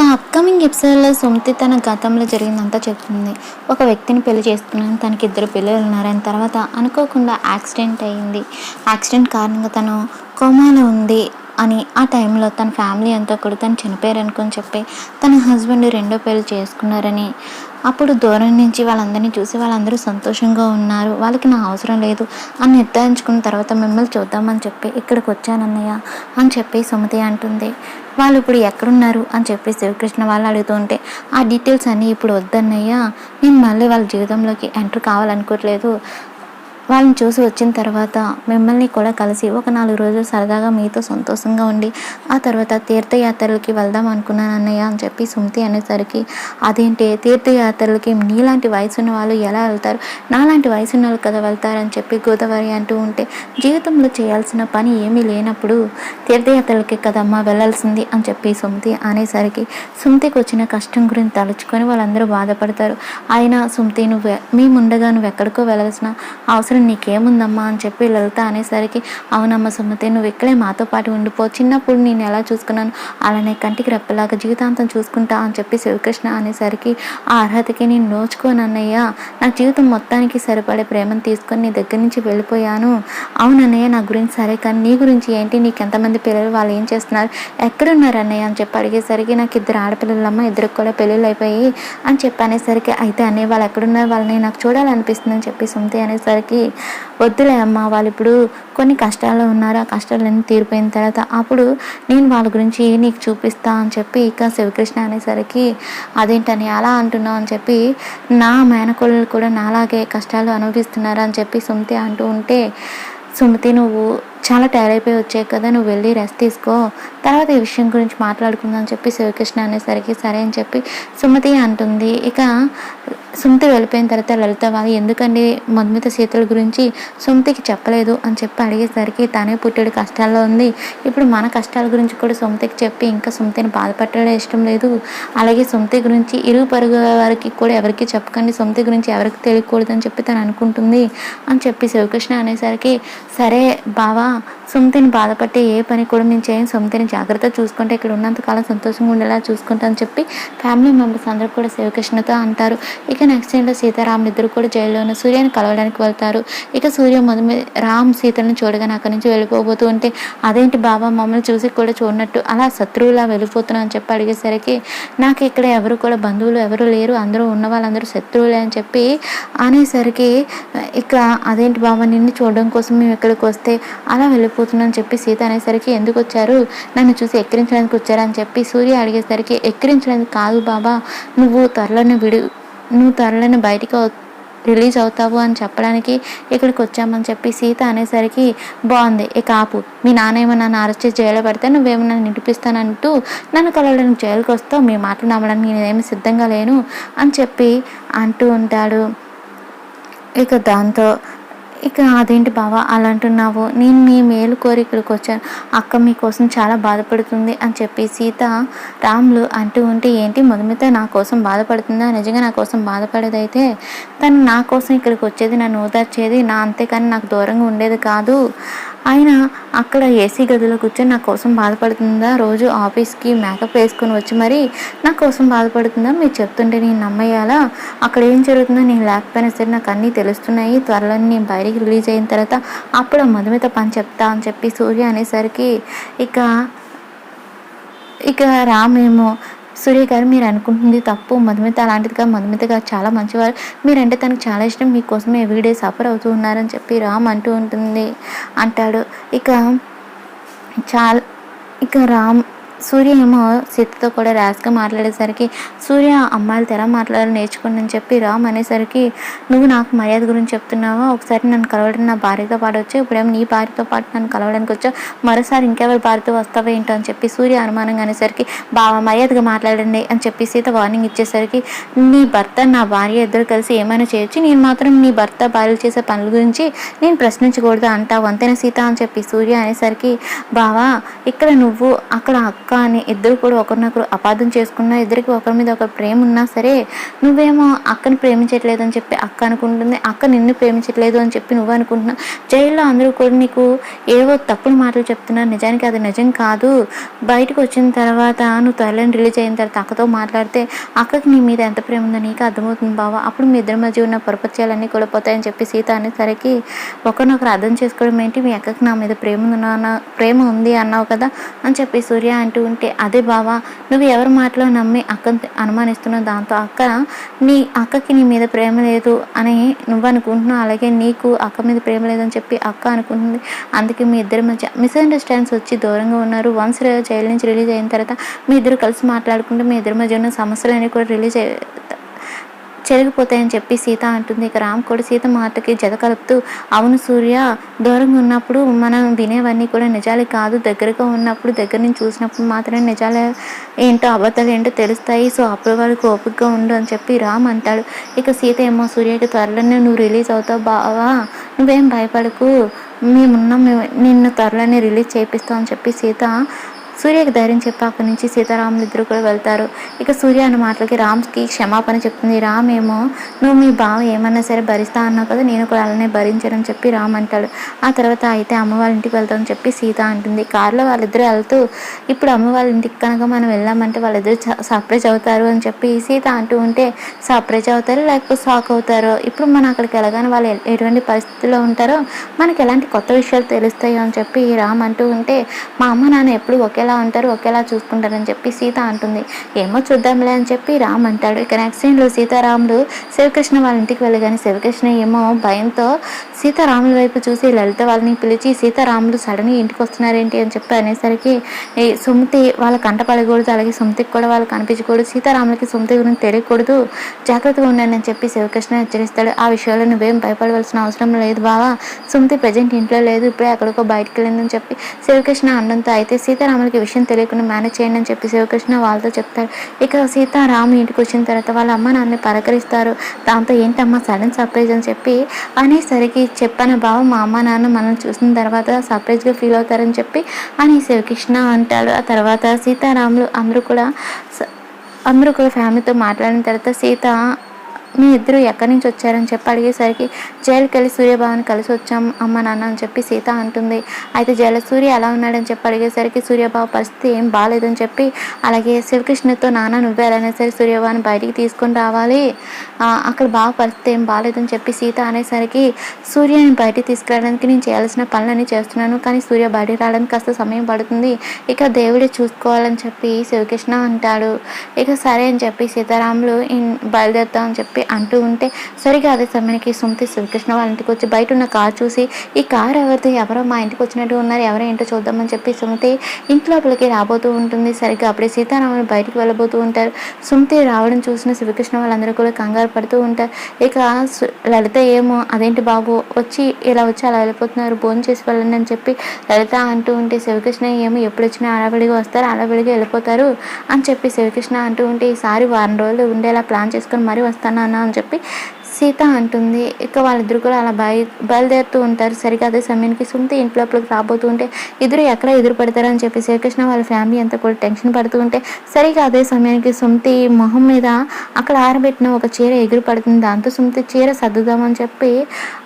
Upcoming ఎపిసోడ్‌లో సుమతి తన గతంలో జరిగిందంతా చెప్తుంది. ఒక వ్యక్తిని పెళ్లి చేసుకున్నాను. తనకి ఇద్దరు పిల్లలున్నారని. తర్వాత అనుకోకుండా యాక్సిడెంట్ అయింది. యాక్సిడెంట్ కారణంగా తను కోమాలో ఉంది అని ఆ టైంలో తన ఫ్యామిలీ అంతా కూడా తను చనిపోయారనుకొని చెప్పి తన హస్బెండ్ రెండో పెళ్లి చేసుకున్నారని, అప్పుడు దూరం నుంచి వాళ్ళందరినీ చూసి వాళ్ళందరూ సంతోషంగా ఉన్నారు. వాళ్ళకి నా అవసరం లేదు అని నిర్ధారించుకున్న తర్వాత మిమ్మల్ని చూద్దామని చెప్పి ఇక్కడికి వచ్చానన్నయ్య అని చెప్పి సుమతి అంటుంది. వాళ్ళు ఇప్పుడు ఎక్కడున్నారు అని చెప్పి శివకృష్ణ వాళ్ళు అడుగుతూ ఉంటే, ఆ డీటెయిల్స్ అన్నీ ఇప్పుడు వద్దన్నయ్య, నేను మళ్ళీ వాళ్ళ జీవితంలోకి ఎంటర్ కావాలనుకోవట్లేదు. వాళ్ళని చూసి వచ్చిన తర్వాత మిమ్మల్ని కూడా కలిసి ఒక 4 రోజులు సరదాగా మీతో సంతోషంగా ఉండి ఆ తర్వాత తీర్థయాత్రలకి వెళ్దాం అనుకున్నాను అన్నయ్య అని చెప్పి సుమతి అనేసరికి, అదేంటి తీర్థయాత్రలకి నీలాంటి వయసున్న వాళ్ళు ఎలా వెళ్తారు, నాలాంటి వయసున్న వాళ్ళు కదా వెళ్తారని చెప్పి గోదావరి అంటూ ఉంటే, జీవితంలో చేయాల్సిన పని ఏమీ లేనప్పుడు తీర్థయాత్రలకి కదమ్మా వెళ్ళాల్సింది అని చెప్పి సుమతి అనేసరికి, సుమతికి వచ్చిన కష్టం గురించి తలుచుకొని వాళ్ళందరూ బాధపడతారు. అయినా సుమతి మేముండగా నువ్వు ఎక్కడికో వెళ్ళాల్సిన అవసరం నీకేముందమ్మా అని చెప్పి లలిత అనేసరికి, అవునమ్మ సుమతి, నువ్వు ఇక్కడే మాతో పాటు ఉండిపో, చిన్నప్పుడు నేను ఎలా చూసుకున్నాను అలానే కంటికి రెప్పలాగా జీవితాంతం చూసుకుంటా అని చెప్పి శివకృష్ణ అనేసరికి, ఆ అర్హతకి నేను నోచుకోనన్నయ్య, నా జీవితం మొత్తానికి సరిపడే ప్రేమను తీసుకొని నీ దగ్గర నుంచి వెళ్ళిపోయాను. అవునన్నయ్య, నా గురించి సరే, కానీ నీ గురించి ఏంటి, నీకు ఎంతమంది పిల్లలు, వాళ్ళు ఏం చేస్తున్నారు, ఎక్కడున్నారు అన్నయ్య అని చెప్పి అడిగేసరికి, నాకు 2 ఆడపిల్లలమ్మ, 2 కూడా పెళ్ళిళ్ళు అయిపోయి అని చెప్పి అనేసరికి, అయితే అన్నయ్య వాళ్ళు ఎక్కడున్నారు, వాళ్ళని నాకు చూడాలనిపిస్తుంది అని చెప్పి సుమతి అనేసరికి, వద్దులే అమ్మ, వాళ్ళు ఇప్పుడు కొన్ని కష్టాల్లో ఉన్నారు, ఆ కష్టాలన్నీ తీరిపోయిన తర్వాత అప్పుడు నేను వాళ్ళ గురించి నీకు చూపిస్తా అని చెప్పి ఇక శివకృష్ణ అనేసరికి, అదేంటని అలా అంటున్నావు అని చెప్పి, నా మేనకోళ్ళు కూడా నాలాగే కష్టాలు అనుభవిస్తున్నారు అని చెప్పి సుమతి అంటూ ఉంటే, సుమతి నువ్వు చాలా టైర్ అయిపోయి వచ్చాయి కదా, నువ్వు వెళ్ళి రెస్ట్ తీసుకో, తర్వాత ఈ విషయం గురించి మాట్లాడుకుందాం అని చెప్పి శివకృష్ణ అనేసరికి సరే అని చెప్పి సుమతి అంటుంది. ఇక సుమతి వెళ్ళిపోయిన తర్వాత లలిత వాళ్ళు, ఎందుకండి మధుమిత సీతల గురించి సుమతికి చెప్పలేదు అని చెప్పి అడిగేసరికి, తనే పుట్టెడు కష్టాల్లో ఉంది, ఇప్పుడు మన కష్టాల గురించి కూడా సుమతికి చెప్పి ఇంకా సుమతిని బాధపట్టడం ఇష్టం లేదు, అలాగే సుమతి గురించి ఇరుగు పరుగు వారికి కూడా ఎవరికి చెప్పకండి, సుమతి గురించి ఎవరికి తెలియకూడదు అని చెప్పి తను అనుకుంటుంది అని చెప్పి శివకృష్ణ అనేసరికి, సరే బావా, సుమతిని బాధపట్టే ఏ పని కూడా నేను చేయను, సుమతిని జాగ్రత్తగా చూసుకుంటే ఇక్కడ ఉన్నంతకాలం సంతోషంగా ఉండేలా చూసుకుంటా అని చెప్పి ఫ్యామిలీ మెంబర్స్ అందరూ కూడా శివకృష్ణతో అంటారు. ఇక నెక్స్ట్ ఏంటో సీతారాములు ఇద్దరు కూడా జైల్లోనే సూర్యని కలవడానికి వెళ్తారు. ఇక సూర్య రామ్ సీతలను చూడగానే అక్కడి నుంచి వెళ్ళిపోతూ ఉంటే, అదేంటి బాబా మమ్మల్ని చూసి కూడా చూడనట్టు అలా శత్రువులా వెళ్ళిపోతున్నా అని చెప్పి అడిగేసరికి, నాకు ఇక్కడ ఎవరు కూడా బంధువులు ఎవరు లేరు, అందరూ ఉన్న వాళ్ళందరూ శత్రువులే అని చెప్పి అనేసరికి, ఇక అదేంటి బాబా, నిన్ను చూడడం కోసం మేము ఇక్కడికి వస్తే అలా వెళ్ళిపోతున్నాను చెప్పి సీత అనేసరికి, ఎందుకు వచ్చారు, నన్ను చూసి ఎక్కిరించడానికి వచ్చారని చెప్పి సూర్య అడిగేసరికి, ఎక్కిరించడానికి కాదు బాబా, నువ్వు త్వరలోనే బయటికి రిలీజ్ అవుతావు అని చెప్పడానికి ఇక్కడికి వచ్చామని చెప్పి సీత అనేసరికి, బాగుంది, ఇక ఆపు, మీ నాన్న ఏమో నన్ను అరెస్ట్ చేసి జైల్లో పెడితే నువ్వేమో నన్ను నిడిపిస్తానంటూ నన్ను కలవడానికి జైలుకి వస్తావు, మీ మాటలు నమ్మడానికి నేనేమి సిద్ధంగా లేను అని చెప్పి అంటూ ఉంటాడు. ఇక దాంతో అదేంటి బావా అలా అంటున్నావు, నేను మీ మేలు కోరి ఇక్కడికి వచ్చాను, అక్క మీకోసం చాలా బాధపడుతుంది అని చెప్పి సీత రాములు అంటూ ఉంటే, ఏంటి మధుమిత నా కోసం బాధపడుతుందా, నిజంగా నా కోసం బాధపడేదైతే తను నా కోసం ఇక్కడికి వచ్చేది, నన్ను ఓదార్చేది, అంతేకాని నాకు దూరంగా ఉండేది కాదు, ఆయన అక్కడ ఏసీ గదిలో కూర్చొని నా కోసం బాధపడుతుందా, రోజు ఆఫీస్కి మేకప్ వేసుకొని వచ్చి మరి నా కోసం బాధపడుతుందా, మీరు చెప్తుంటే నేను నమ్మయ్యాలా, అక్కడ ఏం జరుగుతుందో నేను లేకపోయినా సరే నాకు అన్నీ తెలుస్తున్నాయి, త్వరలో నేను బయటికి రిలీజ్ అయిన తర్వాత అప్పుడు ఆ మధుమిత పని చెప్తా అని చెప్పి సూర్య అనేసరికి, ఇక రామేమో, సూర్య గారు మీరు అనుకుంటుంది తప్పు, మధుమిత అలాంటిది కాదు, మధుమిత గారు చాలా మంచివారు, మీరంటే తనకు చాలా ఇష్టం, మీకోసమే ఎవ్రీడే సఫర్ అవుతూ ఉన్నారని చెప్పి రామ్ అంటాడు. సూర్య ఏమో సీతతో కూడా ర్యాష్గా మాట్లాడేసరికి, సూర్య అమ్మాయిలతో ఎలా మాట్లాడాలో నేర్చుకోండి అని చెప్పి రామ్ అనేసరికి, నువ్వు నాకు మర్యాద గురించి చెప్తున్నావా, ఒకసారి నన్ను కలవడం నా భార్యతో పాటు వచ్చావు, ఇప్పుడేమో నీ భార్యతో పాటు నన్ను కలవడానికి వచ్చావు, మరోసారి ఇంకెవరి భార్యతో వస్తావా ఏంటో అని చెప్పి సూర్య అనుమానంగా అనేసరికి, బాగా మర్యాదగా మాట్లాడండి అని చెప్పి సీత వార్నింగ్ ఇచ్చేసరికి, నీ భర్త నా భార్య ఇద్దరు కలిసి ఏమైనా చేయొచ్చు, నేను మాత్రం నీ భర్త భార్యలు చేసే పనుల గురించి నేను ప్రశ్నించకూడదు అంటావు అంతేనా సీత అని చెప్పి సూర్య అనేసరికి, బావా ఇక్కడ నువ్వు అక్కడ అక్క అక్క అని ఇద్దరు కూడా ఒకరినొకరు అపార్థం చేసుకున్నా, ఇద్దరికి ఒకరి మీద ఒకరు ప్రేమ ఉన్నా సరే నువ్వేమో అక్కని ప్రేమించట్లేదు అని చెప్పి అక్క అనుకుంటుంది, అక్క నిన్ను ప్రేమించట్లేదు అని చెప్పి నువ్వు అనుకుంటున్నావు. జైల్లో అందరూ కూడా నీకు ఏవో తప్పుడు మాటలు చెప్తున్నారు, నిజానికి అది నిజం కాదు. బయటకు వచ్చిన తర్వాత నువ్వు త్వరలో రిలీజ్ అయిన తర్వాత అక్కతో మాట్లాడితే అక్కకి నీ మీద ఎంత ప్రేమ ఉందో నీకు అర్థమవుతుంది బావ. అప్పుడు మీ ఇద్దరి మధ్య ఉన్న పొరపత్యాలన్నీ కూడా పోతాయని చెప్పి సీత అనేసరికి ఒకరినొకరు అర్థం చేసుకోవడం ఏంటి, మీ అక్కకి నా మీద ప్రేమ ఉంది అన్నావు కదా అని చెప్పి సూర్య అంటూ ఉంటే, అదే బావా నువ్వు ఎవరి మాటలో నమ్మి అక్కని అనుమానిస్తున్నావు, దాంతో అక్కకి నీ మీద ప్రేమ లేదు అని నువ్వు అనుకుంటున్నావు, అలాగే నీకు అక్క మీద ప్రేమ లేదని చెప్పి అక్క అనుకుంటుంది. అందుకే మీ ఇద్దరి మధ్య మిస్అండర్స్టాండ్స్ వచ్చి దూరంగా ఉన్నారు. వన్స్ జైలు నుంచి రిలీజ్ అయిన తర్వాత మీ ఇద్దరు కలిసి మాట్లాడుకుంటే మీ ఇద్దరి మధ్య ఉన్న సమస్యలన్నీ కూడా చెరిగిపోతాయని చెప్పి సీత అంటుంది. ఇక రామ్ కూడా సీత మాటకి జత కలుపుతూ, అవును సూర్య, దూరంగా ఉన్నప్పుడు మనం వినేవన్నీ కూడా నిజాలు కాదు, దగ్గరగా ఉన్నప్పుడు దగ్గర నుంచి చూసినప్పుడు మాత్రమే నిజాలు ఏంటో అబద్ధాలు ఏంటో తెలుస్తాయి, సో అప్పుడు వాళ్ళకి ఓపికగా ఉండు అని చెప్పి రామ్ అంటాడు. ఇక సీత ఏమో సూర్యకి త్వరలోనే నువ్వు రిలీజ్ అవుతావు బావా, నువ్వేం భయపడకు, మేమున్నాం, నిన్ను త్వరలోనే రిలీజ్ చేయిస్తాం అని చెప్పి సీత సూర్యకి ధైర్యం చెప్పి అక్కడి నుంచి సీతారాములు ఇద్దరు కూడా వెళ్తారు. ఇక సూర్య అన్న మాటలకి రామ్కి క్షమాపణ చెప్తుంది. రామ్ ఏమో నువ్వు మీ బావ ఏమన్నా సరే భరిస్తా అన్నావు కదా, నేను కూడా అలానే భరించానని చెప్పి రామ్ అంటాడు. ఆ తర్వాత అయితే అమ్మ వాళ్ళ ఇంటికి వెళ్తామని చెప్పి సీత అంటుంది. కారులో వాళ్ళిద్దరూ వెళ్తూ, ఇప్పుడు అమ్మ వాళ్ళ ఇంటికి కనుక మనం వెళ్ళామంటే వాళ్ళిద్దరు సర్ప్రైజ్ అవుతారు అని చెప్పి సీత అంటూ ఉంటే, సర్ప్రైజ్ అవుతారు లేకపోతే షాక్ అవుతారో, ఇప్పుడు మనం అక్కడికి వెళ్ళగానే వాళ్ళు ఎటువంటి పరిస్థితుల్లో ఉంటారో మనకి ఎలాంటి కొత్త విషయాలు తెలుస్తాయో అని చెప్పి రామ్ అంటూ ఉంటే, మా అమ్మ నాన్న ఎప్పుడు ఒకేలా ఉంటారు, ఒకేలా చూసుకుంటారని చెప్పి సీత అంటుంది. ఏమో చూద్దాంలే అని చెప్పి రామ్ అంటాడు. ఇక నెక్స్ట్ సీన్లో సీతారాములు శివకృష్ణ వాళ్ళ ఇంటికి వెళ్ళగానే శివకృష్ణ ఏమో భయంతో సీతారాముల వైపు చూసి లలిత వాళ్ళని పిలిచి, సీతారాములు సడన్గా ఇంటికి వస్తున్నారేంటి అని చెప్పి అనేసరికి సుమతి వాళ్ళ కంట పడకూడదు, అలాగే సుమతికి కూడా వాళ్ళు కనిపించకూడదు, సీతారాములకి సుమతి గురించి తెలియకూడదు, జాగ్రత్తగా ఉండండి అని చెప్పి శివకృష్ణ హెచ్చరిస్తాడు. ఆ విషయంలో నువ్వేం భయపడవలసిన అవసరం లేదు బావా, సుమతి ప్రజెంట్ ఇంట్లో లేదు, ఇప్పుడే ఎక్కడికో బయటకు వెళ్ళిందని చెప్పి శివకృష్ణ అనడంతో, అయితే సీతారాములకి విషయం తెలియకుండా మేనేజ్ చేయండి అని చెప్పి శివకృష్ణ వాళ్ళతో చెప్తాడు. ఇక సీతారాము ఇంటికి వచ్చిన తర్వాత వాళ్ళ అమ్మ నాన్నని పలకరిస్తారు. దాంతో ఏంటమ్మా సడన్ సర్ప్రైజ్ అని చెప్పి అనేసరికి, చెప్పాను బావ, మా అమ్మ నాన్న మనల్ని చూసిన తర్వాత సర్ప్రైజ్గా ఫీల్ అవుతారని చెప్పి అని శివకృష్ణ అంటాడు. ఆ తర్వాత సీతారాములు అందరూ కూడా ఫ్యామిలీతో మాట్లాడిన తర్వాత సీత, మీ ఇద్దరు ఎక్కడి నుంచి వచ్చారని చెప్పి అడిగేసరికి, జైలుకి వెళ్ళి సూర్యబాబుని కలిసి వచ్చాం అమ్మ నాన్న అని చెప్పి సీత అంటుంది. అయితే జైలు సూర్య ఎలా ఉన్నాడని చెప్పి అడిగేసరికి సూర్యబాబు పరిస్థితి ఏం బాగాలేదని చెప్పి, అలాగే శివకృష్ణతో నాన్న నువ్వే అలానే సరే సూర్యబాబుని బయటికి తీసుకొని రావాలి, అక్కడ బాబు పరిస్థితి ఏం బాగాలేదని చెప్పి సీత అనేసరికి, సూర్యని బయటికి తీసుకురావడానికి నేను చేయాల్సిన పనులన్నీ చేస్తున్నాను, కానీ సూర్య బయటికి రావడానికి కాస్త సమయం పడుతుంది, ఇక దేవుడే చూసుకోవాలని చెప్పి శివకృష్ణ అంటాడు. ఇక సరే అని చెప్పి సీతారాములు బయలుదేరుతామని చెప్పి అంటూ ఉంటే, సరిగా అదే సమయానికి సుమతి శివకృష్ణ వాళ్ళ ఇంటికి వచ్చి బయట ఉన్న కారు చూసి, ఈ కారు ఎవరిది, ఎవరో మా ఇంటికి వచ్చినట్టు ఉన్నారు, ఎవరో ఏంటో చూద్దామని చెప్పి సుమతి ఇంట్లోపలికి రాబోతూ ఉంటుంది. సరిగ్గా అప్పుడే సీతారాములు బయటికి వెళ్ళబోతూ ఉంటారు. సుమతి రావడం చూసిన శివకృష్ణ వాళ్ళందరూ కూడా కంగారు పడుతూ ఉంటారు. ఇక లలిత ఏమో, అదేంటి బాబు వచ్చి అలా వెళ్ళిపోతున్నారు, భోజనం చేసి వెళ్ళండి అని చెప్పి లలిత అంటూ ఉంటే, శివకృష్ణ ఏమో ఎప్పుడు వచ్చినా ఆడవిడిగా వస్తారు, ఆడవిడిగా వెళ్ళిపోతారు అని చెప్పి శివకృష్ణ అంటూ ఉంటే, ఈసారి వారం రోజులు ఉండేలా ప్లాన్ చేసుకొని మరీ వస్తాను అని చెప్పి సీత అంటుంది. ఇక వాళ్ళిద్దరు కూడా అలా బయలుదేరుతూ ఉంటారు. సరిగ్గా అదే సమయానికి సుమతి ఇంట్లోపలికి రాబోతూ ఉంటే, ఇద్దరు ఎక్కడ ఎదురు పడతారని చెప్పి శ్రీకృష్ణ వాళ్ళ ఫ్యామిలీ అంతా కూడా టెన్షన్ పడుతూ ఉంటే, సరిగ్గా అదే సమయానికి సుమతి మొహం మీద అక్కడ ఆరబెట్టిన ఒక చీర ఎగురు పడుతుంది. దాంతో సుమతి చీర సర్దుదామని చెప్పి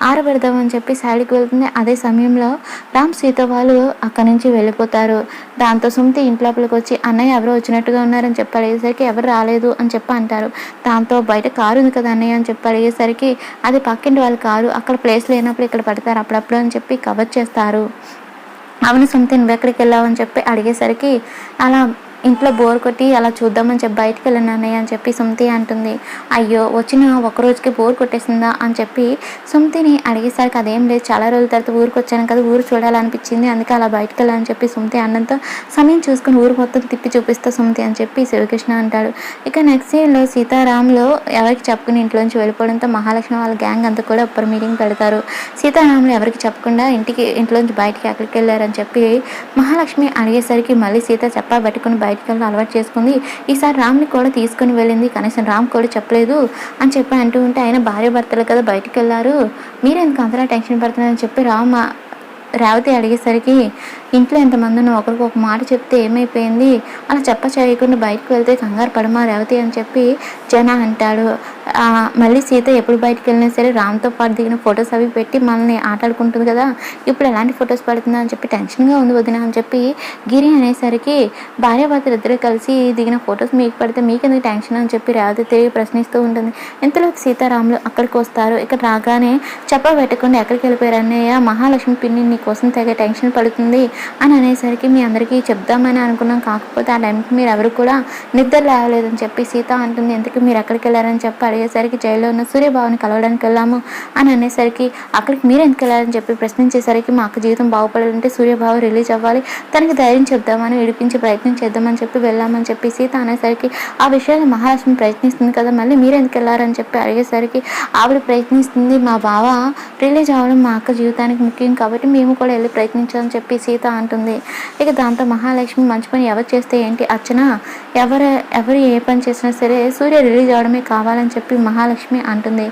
ఆరబెడదామని చెప్పి సైడ్కి వెళ్తుంది. అదే సమయంలో రామ్ సీత వాళ్ళు అక్కడి నుంచి వెళ్ళిపోతారు. దాంతో సుమతి ఇంట్లోపలికి వచ్చి, అన్నయ్య ఎవరో వచ్చినట్టుగా ఉన్నారని చెప్పి అడిగేసరికి, ఎవరు రాలేదు అని చెప్పి అంటారు. దాంతో బయట కారు ఉంది కదా అన్నయ్య అని చెప్పి అడిగేసరికి, అది పక్కింటి వాళ్ళ కారు, అక్కడ ప్లేస్ లేనప్పుడు ఇక్కడ పడతారు అప్పుడప్పుడు అని చెప్పి కవర్ చేస్తారు. అవును సుమతి నువ్వు ఎక్కడికి వెళ్ళావు అని చెప్పి అడిగేసరికి, అలా ఇంట్లో బోర్ కొట్టి అలా చూద్దామని చెప్పి బయటకు వెళ్ళాను అన్నయ్య అని చెప్పి సుమతి అంటుంది. అయ్యో వచ్చిన ఒక్కరోజుకి బోర్ కొట్టేసిందా అని చెప్పి సుమతిని అడిగేసరికి, అదేం లేదు, చాలా రోజుల తర్వాత ఊరికి వచ్చాను కదా, ఊరు చూడాలనిపించింది, అందుకే అలా బయటకు వెళ్ళాలని చెప్పి సుమతి అన్నంతో, సమయం చూసుకుని ఊరు మొత్తం తిప్పి చూపిస్తా సుమతి అని చెప్పి శివకృష్ణ అంటాడు. ఇక నెక్స్ట్ సీన్లో సీతారాములు ఎవరికి చెప్పుకుని ఇంట్లోంచి వెళ్ళిపోవడంతో మహాలక్ష్మి వాళ్ళ గ్యాంగ్ అంతా కూడా ఒప్పర్ మీటింగ్ పెడతారు. సీతారాములు ఎవరికి చెప్పకుండా ఇంట్లోంచి బయటికి ఎక్కడికి వెళ్ళారని చెప్పి మహాలక్ష్మి అడిగేసరికి, మళ్ళీ సీత చెప్పా పట్టుకుని బయటికి వెళ్ళి అలవాటు చేసుకుంది, ఈసారి రామ్ని కూడా తీసుకుని వెళ్ళింది, కనీసం రామ్ కూడా చెప్పలేదు అని చెప్పి అంటూ ఉంటే, ఆయన భార్య భర్తలు కదా బయటికి వెళ్ళారు, మీరెందుకు అంతలా టెన్షన్ పడుతున్నారని చెప్పి రేవతి అడిగేసరికి, ఇంట్లో ఎంతమంది ఉన్నా ఒకరికి ఒక మాట చెప్తే ఏమైపోయింది, అలా చేయకుండా బయటకు వెళ్తే కంగారు పడమా రేవతి అని చెప్పి జన అంటాడు. మళ్ళీ సీత ఎప్పుడు బయటకు వెళ్ళినా సరే రామ్తో పాటు దిగిన ఫొటోస్ అవి పెట్టి మనల్ని ఆటాడుకుంటుంది కదా, ఇప్పుడు ఎలాంటి ఫొటోస్ పడుతుందా అని చెప్పి టెన్షన్గా ఉంది వదిన అని చెప్పి గిరి అనేసరికి, భార్యాభర్తలు ఇద్దరు కలిసి దిగిన ఫొటోస్ మీకు పడితే మీకెందుకు టెన్షన్ అని చెప్పి రేవతి తిరిగి ప్రశ్నిస్తూ ఉంటుంది. ఇంతలోకి సీతారాములు అక్కడికి వస్తారు. ఇక్కడ రాగానే పెట్టకుండా ఎక్కడికి వెళ్ళిపోయారు అన్నయ్య, మహాలక్ష్మి పిన్ని నీ కోసం తెగ టెన్షన్ పడుతుంది అని అనేసరికి మీ అందరికీ చెప్దామని అనుకున్నాం, కాకపోతే ఆ టైంకి మీరు ఎవరు కూడా నిద్ర లేవలేదని చెప్పి సీత అంటుంది. ఎందుకు మీరు ఎక్కడికి వెళ్ళారని చెప్పి అడిగేసరికి జైల్లో ఉన్న సూర్యబాబుని కలవడానికి వెళ్ళాము అని అనేసరికి, అక్కడికి మీరు ఎందుకు వెళ్ళారని చెప్పి ప్రశ్నించేసరికి, మా అక్క జీవితం బాగుపడాలంటే సూర్యబాబు రిలీజ్ అవ్వాలి, తనకి ధైర్యం చెప్దామని విడిపించే ప్రయత్నం చేద్దామని చెప్పి వెళ్ళామని చెప్పి సీత అనేసరికి, ఆ విషయాన్ని మహాలక్ష్మి ప్రయత్నిస్తుంది కదా, మళ్ళీ మీరు ఎందుకు వెళ్ళారని చెప్పి అడిగేసరికి, ఆవిడ ప్రయత్నిస్తుంది, మా బావ రిలీజ్ అవ్వడం మా అక్క జీవితానికి ముఖ్యం కాబట్టి మేము కూడా వెళ్ళి ప్రయత్నించాలని చెప్పి సీత అంటుంది. ఇక దాంతో మహాలక్ష్మి మంచి పని ఎవరు చేస్తే ఏంటి అర్చన, ఎవరు ఏ పని చేసినా సరే సూర్య రిలీజ్ అవ్వడమే కావాలని చెప్పి మహాలక్ష్మి అంటుంది.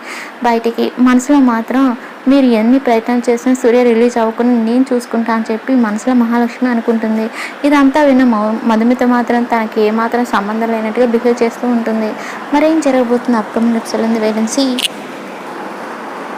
బయటికి మనసులో మాత్రం మీరు ఎన్ని ప్రయత్నాలు చేసినా సూర్య రిలీజ్ అవ్వకుండా నేను చూసుకుంటా అని చెప్పి మనసులో మహాలక్ష్మి అనుకుంటుంది. ఇదంతా విన్న మధుమిత మాత్రం తనకి ఏమాత్రం సంబంధం లేనట్టుగా బిహేవ్ చేస్తూ ఉంటుంది. మరేం జరగబోతుంది అప్కమింగ్ ఎపిసోడ్ ఉంది, వెయిట్ అండ్ సీ.